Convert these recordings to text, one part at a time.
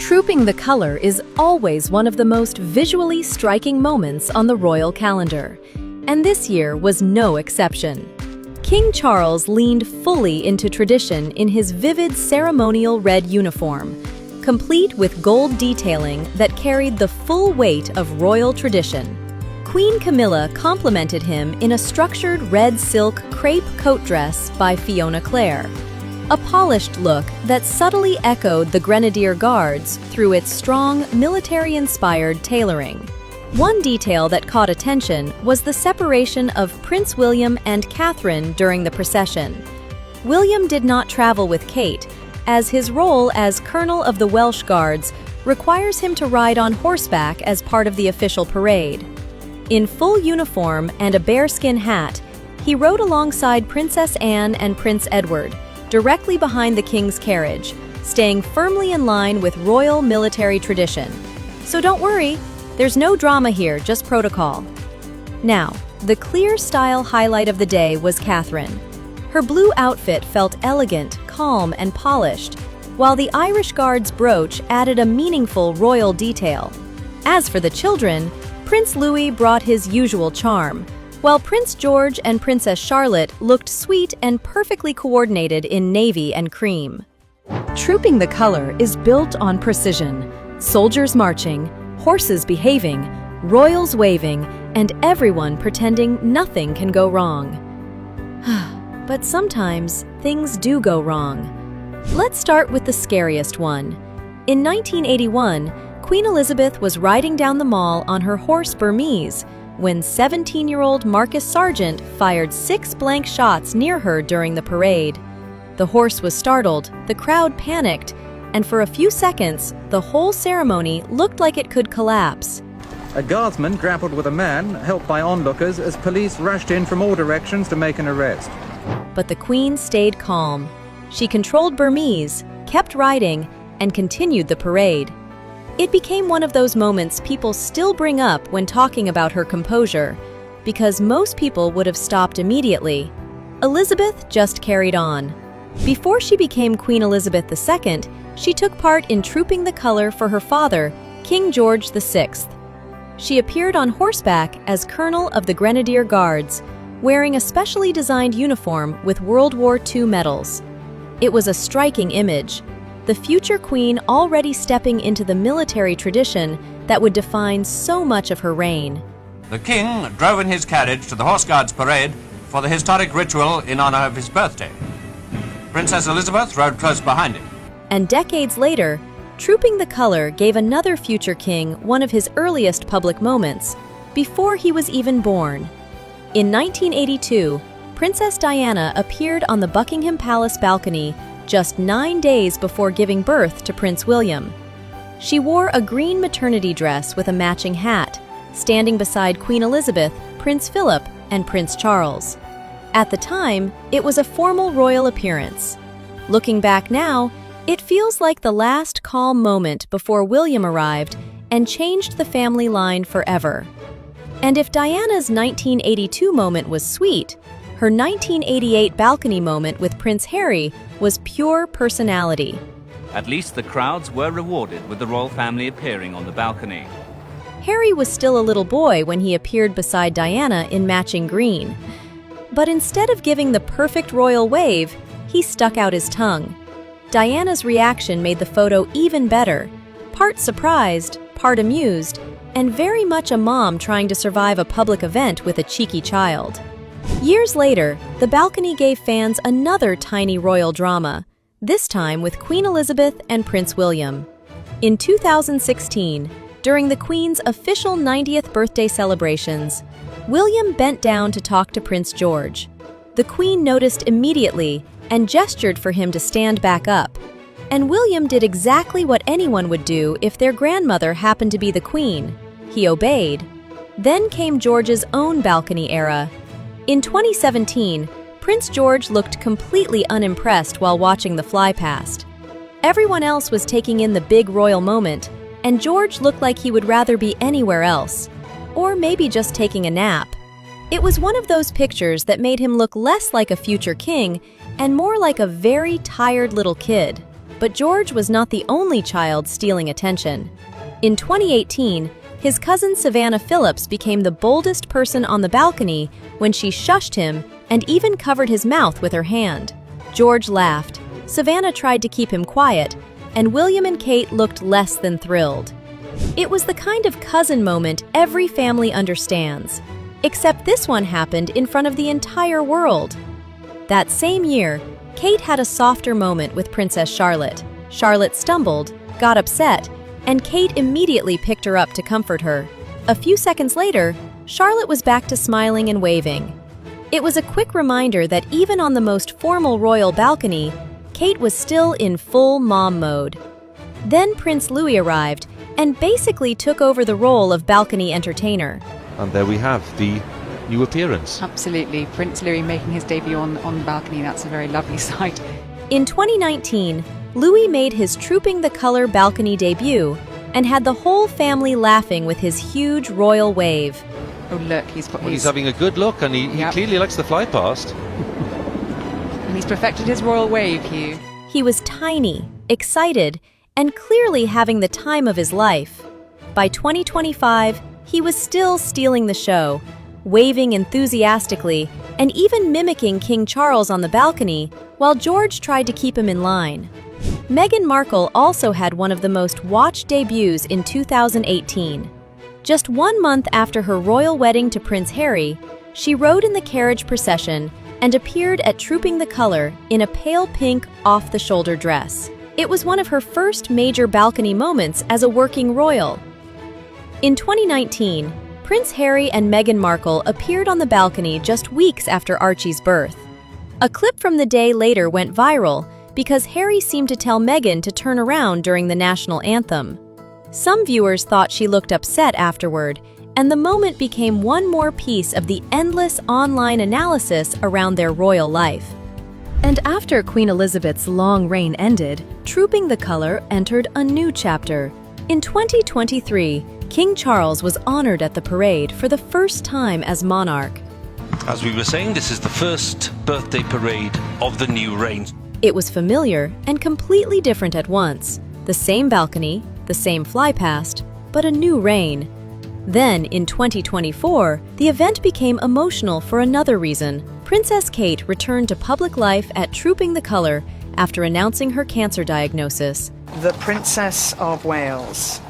Trooping the color is always one of the most visually striking moments on the royal calendar, and this year was no exception. King Charles leaned fully into tradition in his vivid ceremonial red uniform, complete with gold detailing that carried the full weight of royal tradition. Queen Camilla complimented him in a structured red silk crepe coat dress by Fiona Clare, a polished look that subtly echoed the Grenadier Guards through its strong, military-inspired tailoring. One detail that caught attention was the separation of Prince William and Catherine during the procession. William did not travel with Kate, as his role as Colonel of the Welsh Guards requires him to ride on horseback as part of the official parade. In full uniform and a bearskin hat, he rode alongside Princess Anne and Prince Edward, directly behind the king's carriage, staying firmly in line with royal military tradition. So don't worry, there's no drama here, just protocol. Now, the clear style highlight of the day was Catherine. Her blue outfit felt elegant, calm, and polished, while the Irish Guard's brooch added a meaningful royal detail. As for the children, Prince Louis brought his usual charm, while Prince George and Princess Charlotte looked sweet and perfectly coordinated in navy and cream. Trooping the color is built on precision: soldiers marching, horses behaving, royals waving, and everyone pretending nothing can go wrong. But sometimes things do go wrong. Let's start with the scariest one. In 1981, Queen Elizabeth was riding down the mall on her horse Burmese when 17-year-old Marcus Sargent fired 6 blank shots near her during the parade. The horse was startled, the crowd panicked, and for a few seconds, the whole ceremony looked like it could collapse. A guardsman grappled with a man, helped by onlookers, as police rushed in from all directions to make an arrest. But the Queen stayed calm. She controlled Burmese, kept riding, and continued the parade. It became one of those moments people still bring up when talking about her composure, because most people would have stopped immediately. Elizabeth just carried on. Before she became Queen Elizabeth II, she took part in trooping the color for her father, King George VI. She appeared on horseback as Colonel of the Grenadier Guards, wearing a specially designed uniform with World War II medals. It was a striking image, the future queen already stepping into the military tradition that would define so much of her reign. The king drove in his carriage to the Horse Guards parade for the historic ritual in honor of his birthday. Princess Elizabeth rode close behind him. And decades later, trooping the color gave another future king one of his earliest public moments, before he was even born. In 1982, Princess Diana appeared on the Buckingham Palace balcony just 9 days before giving birth to Prince William. She wore a green maternity dress with a matching hat, standing beside Queen Elizabeth, Prince Philip, and Prince Charles. At the time, it was a formal royal appearance. Looking back now, it feels like the last calm moment before William arrived and changed the family line forever. And if Diana's 1982 moment was sweet, her 1988 balcony moment with Prince Harry was pure personality. At least the crowds were rewarded with the royal family appearing on the balcony. Harry was still a little boy when he appeared beside Diana in matching green. But instead of giving the perfect royal wave, he stuck out his tongue. Diana's reaction made the photo even better, part surprised, part amused, and very much a mom trying to survive a public event with a cheeky child. Years later, the balcony gave fans another tiny royal drama, this time with Queen Elizabeth and Prince William. In 2016, during the Queen's official 90th birthday celebrations, William bent down to talk to Prince George. The Queen noticed immediately and gestured for him to stand back up. And William did exactly what anyone would do if their grandmother happened to be the Queen. He obeyed. Then came George's own balcony era. In 2017, Prince George looked completely unimpressed while watching the flypast. Everyone else was taking in the big royal moment, and George looked like he would rather be anywhere else, or maybe just taking a nap. It was one of those pictures that made him look less like a future king and more like a very tired little kid. But George was not the only child stealing attention. In 2018, his cousin Savannah Phillips became the boldest person on the balcony when she shushed him and even covered his mouth with her hand. George laughed, Savannah tried to keep him quiet, and William and Kate looked less than thrilled. It was the kind of cousin moment every family understands, except this one happened in front of the entire world. That same year, Kate had a softer moment with Princess Charlotte. Charlotte stumbled, got upset, and Kate immediately picked her up to comfort her. A few seconds later, Charlotte was back to smiling and waving. It was a quick reminder that even on the most formal royal balcony, Kate was still in full mom mode. Then Prince Louis arrived and basically took over the role of balcony entertainer. And there we have the new appearance. Absolutely. Prince Louis making his debut on the balcony. That's a very lovely sight. In 2019, Louis made his Trooping the Color balcony debut and had the whole family laughing with his huge royal wave. Oh, look, he's having a good look, and he clearly likes the fly past. And he's perfected his royal wave, Hugh. He was tiny, excited, and clearly having the time of his life. By 2025, he was still stealing the show, waving enthusiastically and even mimicking King Charles on the balcony while George tried to keep him in line. Meghan Markle also had one of the most watched debuts in 2018. Just 1 month after her royal wedding to Prince Harry, she rode in the carriage procession and appeared at Trooping the Color in a pale pink off-the-shoulder dress. It was one of her first major balcony moments as a working royal. In 2019, Prince Harry and Meghan Markle appeared on the balcony just weeks after Archie's birth. A clip from the day later went viral because Harry seemed to tell Meghan to turn around during the national anthem. Some viewers thought she looked upset afterward, and the moment became one more piece of the endless online analysis around their royal life. And after Queen Elizabeth's long reign ended, Trooping the Color entered a new chapter. In 2023, King Charles was honored at the parade for the first time as monarch. As we were saying, this is the first birthday parade of the new reign. It was familiar and completely different at once. The same balcony, the same flypast, but a new reign. Then, in 2024, the event became emotional for another reason. Princess Kate returned to public life at Trooping the Color after announcing her cancer diagnosis. The Princess of Wales,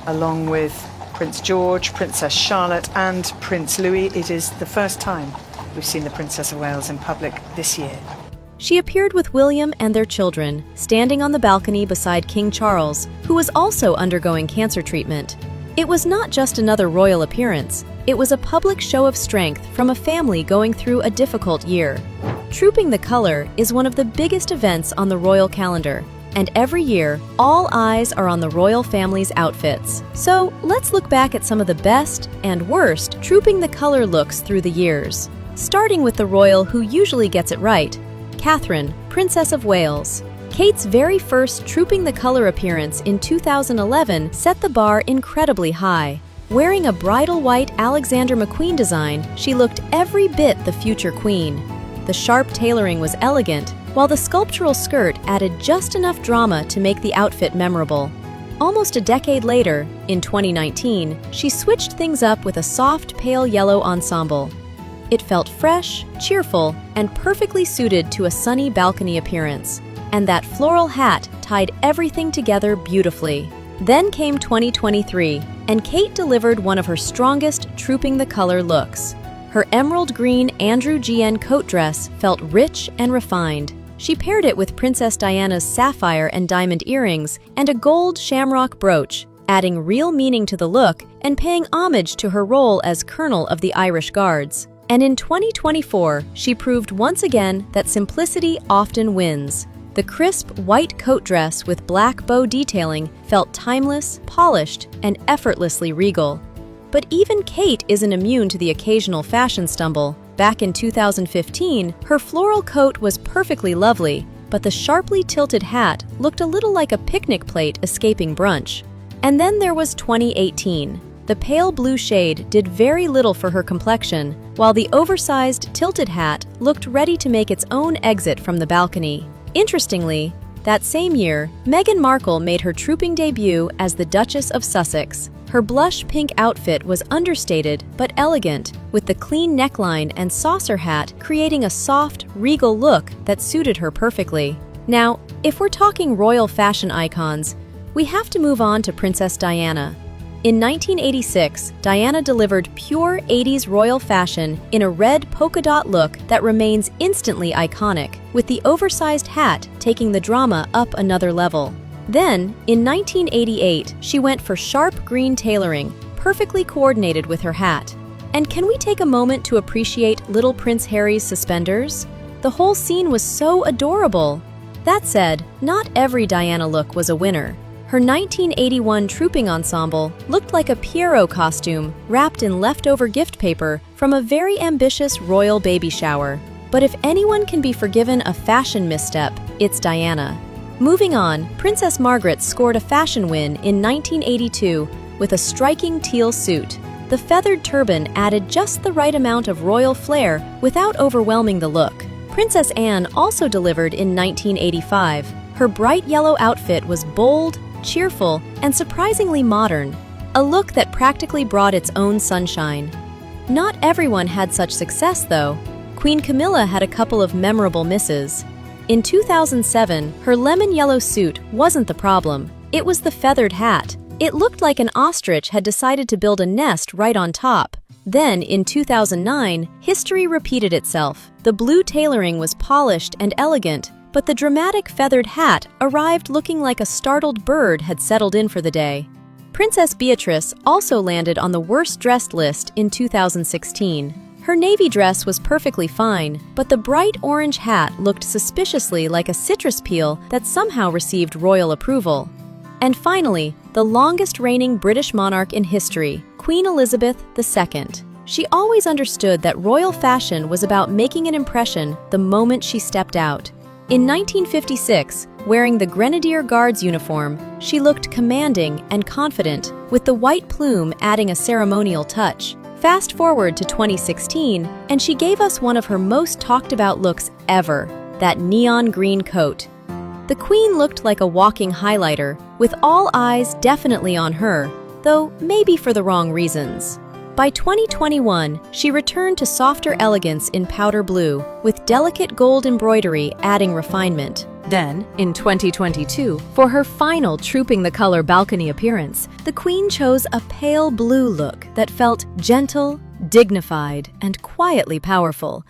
along with Prince George, Princess Charlotte and Prince Louis, it is the first time we've seen the Princess of Wales in public this year. She appeared with William and their children, standing on the balcony beside King Charles, who was also undergoing cancer treatment. It was not just another royal appearance, it was a public show of strength from a family going through a difficult year. Trooping the Color is one of the biggest events on the royal calendar, and every year, all eyes are on the royal family's outfits. So let's look back at some of the best and worst Trooping the Color looks through the years. Starting with the royal who usually gets it right, Catherine, Princess of Wales. Kate's very first Trooping the Color appearance in 2011 set the bar incredibly high. Wearing a bridal white Alexander McQueen design, she looked every bit the future queen. The sharp tailoring was elegant, while the sculptural skirt added just enough drama to make the outfit memorable. Almost a decade later, in 2019, she switched things up with a soft pale yellow ensemble. It felt fresh, cheerful, and perfectly suited to a sunny balcony appearance. And that floral hat tied everything together beautifully. Then came 2023, and Kate delivered one of her strongest Trooping the Color looks. Her emerald green Andrew GN coat dress felt rich and refined. She paired it with Princess Diana's sapphire and diamond earrings and a gold shamrock brooch, adding real meaning to the look and paying homage to her role as Colonel of the Irish Guards. And in 2024, she proved once again that simplicity often wins. The crisp white coat dress with black bow detailing felt timeless, polished, and effortlessly regal. But even Kate isn't immune to the occasional fashion stumble. Back in 2015, her floral coat was perfectly lovely, but the sharply tilted hat looked a little like a picnic plate escaping brunch. And then there was 2018. The pale blue shade did very little for her complexion, while the oversized tilted hat looked ready to make its own exit from the balcony. Interestingly, That same year, Meghan Markle made her trooping debut as the Duchess of Sussex. Her blush pink outfit was understated but elegant, with the clean neckline and saucer hat creating a soft, regal look that suited her perfectly. Now, if we're talking royal fashion icons, we have to move on to Princess Diana. In 1986, Diana delivered pure 80s royal fashion in a red polka dot look that remains instantly iconic, with the oversized hat taking the drama up another level. Then, in 1988, she went for sharp green tailoring, perfectly coordinated with her hat. And can we take a moment to appreciate little Prince Harry's suspenders? The whole scene was so adorable. That said, not every Diana look was a winner. Her 1981 trooping ensemble looked like a Pierrot costume wrapped in leftover gift paper from a very ambitious royal baby shower. But if anyone can be forgiven a fashion misstep, it's Diana. Moving on, Princess Margaret scored a fashion win in 1982 with a striking teal suit. The feathered turban added just the right amount of royal flair without overwhelming the look. Princess Anne also delivered in 1985. Her bright yellow outfit was bold, cheerful, and surprisingly modern, a look that practically brought its own sunshine. Not everyone had such success, though. Queen Camilla had a couple of memorable misses. In 2007, her lemon yellow suit wasn't the problem. It was the feathered hat. It looked like an ostrich had decided to build a nest right on top. Then, in 2009, history repeated itself. The blue tailoring was polished and elegant, but the dramatic feathered hat arrived looking like a startled bird had settled in for the day. Princess Beatrice also landed on the worst-dressed list in 2016. Her navy dress was perfectly fine, but the bright orange hat looked suspiciously like a citrus peel that somehow received royal approval. And finally, the longest-reigning British monarch in history, Queen Elizabeth II. She always understood that royal fashion was about making an impression the moment she stepped out. In 1956, wearing the Grenadier Guards uniform, she looked commanding and confident, with the white plume adding a ceremonial touch. Fast forward to 2016, and she gave us one of her most talked about looks ever, that neon green coat. The Queen looked like a walking highlighter, with all eyes definitely on her, though maybe for the wrong reasons. By 2021, she returned to softer elegance in powder blue, with delicate gold embroidery adding refinement. Then, in 2022, for her final Trooping the Color balcony appearance, the Queen chose a pale blue look that felt gentle, dignified, and quietly powerful.